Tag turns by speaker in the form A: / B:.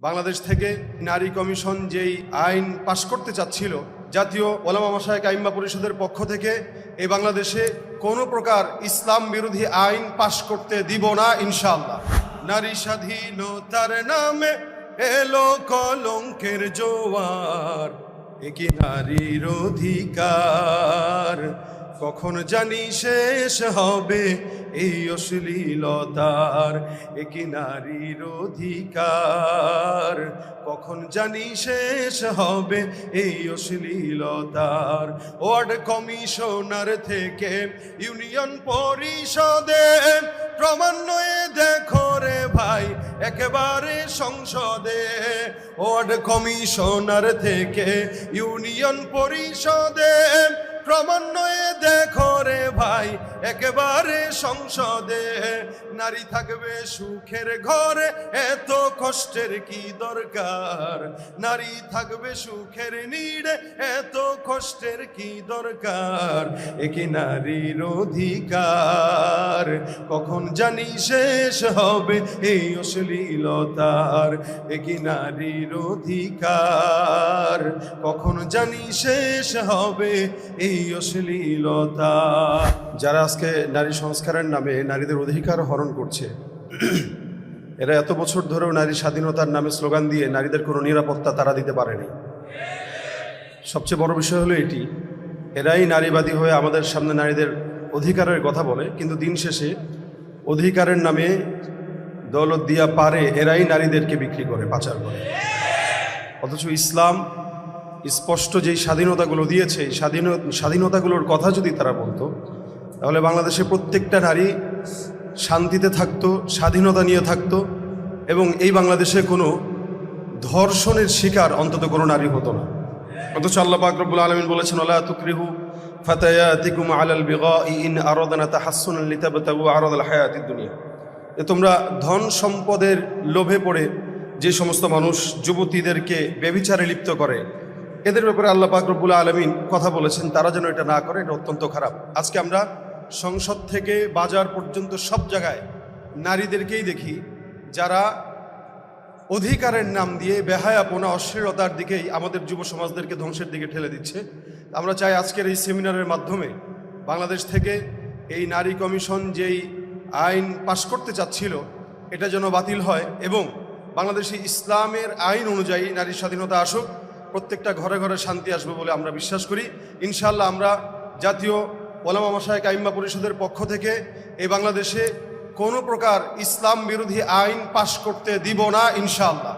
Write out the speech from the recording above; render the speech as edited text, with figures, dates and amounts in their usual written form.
A: বাংলাদেশ থেকে নারী কমিশন যেই আইন পাশ করতে চাচ্ছিল, জাতীয় ওলামা মাশায়েখ আইম্মা পরিষদের পক্ষ থেকে এই বাংলাদেশে কোনো প্রকার ইসলাম বিরোধী আইন পাশ করতে দিব না ইনশাআল্লাহ। নারী স্বাধীনতার নামে এলো কলঙ্কের জোয়ার, এ কি নারীর অধিকার, কখন জানি শেষ হবে এই অশ্লীলতার, এ কি নারীর অধিকার, কখন জানি শেষ হবে এই অশ্লীলতার। ওয়ার্ড কমিশনার থেকে ইউনিয়ন পরিষদে ক্রমান্বয়ে দেখো রে ভাই একেবারে সংসদে। ওয়ার্ড কমিশনার থেকে ইউনিয়ন পরিষদে ক্রমান্বয়ে দেখো রে ভাই একেবারে সংসদে। নারী থাকবে সুখের ঘরে, এত কষ্টের কি দরকার, নারী থাকবে সুখের নিড়ে, এত কষ্টের কি দরকার, এ কি নারীর অধিকার, কখন জানি শেষ হবে এই অশ্লীলতার, এ কি নারীর অধিকার, কখন জানি শেষ হবে এই অশ্লীলতা। যারা আজকে নারী সংস্কারের নামে নারীদের অধিকার হরণ করছে, এরা এত বছর ধরেও নারী স্বাধীনতার নামে স্লোগান দিয়ে নারীদের কোনো নিরাপত্তা তারা দিতে পারেনি। সবচেয়ে বড় বিষয় হলো এটি, এরাই নারীবাদী হয়ে আমাদের সামনে নারীদের অধিকারের কথা বলে, কিন্তু দিন শেষে অধিকারের নামে দৌলত দিয়া পারে এরাই নারীদেরকে বিক্রি করে, পাচার করে। অথচ ইসলাম স্পষ্ট যেই স্বাধীনতাগুলো দিয়েছে, এই স্বাধীনতাগুলোর কথা যদি তারা বলতো, তাহলে বাংলাদেশে প্রত্যেকটা নারী শান্তিতে থাকতো, স্বাধীনতা নিয়ে থাকতো, এবং এই বাংলাদেশে কোনো ধর্ষণের শিকার অন্তত কোনো নারী হতো না। অথচ আল্লাহ পাক রব্বুল আলামিন বলেছেন, ওয়ালা তুকরিহু ফাতায়াতিকুম আলাল বিগাই ইন আরাদনা তাহাসসুনান লিতাবতাগু আরাদাল হায়াতিদ দুনিয়া। তোমরা ধন সম্পদের লোভে পড়ে যে সমস্ত মানুষ যুবতীদেরকে ব্যভিচারে লিপ্ত করে, এদের ব্যাপারে আল্লাহ পাক রব্বুল আলামিন কথা বলেছেন তারা যেন এটা না করে, এটা অত্যন্ত খারাপ। আজকে আমরা সংসদ থেকে বাজার পর্যন্ত সব জায়গায় নারীদেরকেই দেখি যারা অধিকারের নাম দিয়ে বেহায়াপনা, অশ্লীলতার দিকেই আমাদের যুব সমাজদেরকে ধ্বংসের দিকে ঠেলে দিচ্ছে। আমরা চাই আজকের এই সেমিনারের মাধ্যমে বাংলাদেশ থেকে এই নারী কমিশন যেই আইন পাশ করতে চাচ্ছিল, এটা যেন বাতিল হয় এবং বাংলাদেশে ইসলামের আইন অনুযায়ী নারী স্বাধীনতা আসুক, প্রত্যেকটা ঘরে ঘরে শান্তি আসবে বলে আমরা বিশ্বাস করি। ইনশাআল্লাহ আমরা জাতীয় ওলামা মাশায়েখ আইম্মা পরিষদের পক্ষ থেকে এই বাংলাদেশে কোনো প্রকার ইসলাম বিরোধী আইন পাশ করতে দিব না ইনশাআল্লাহ।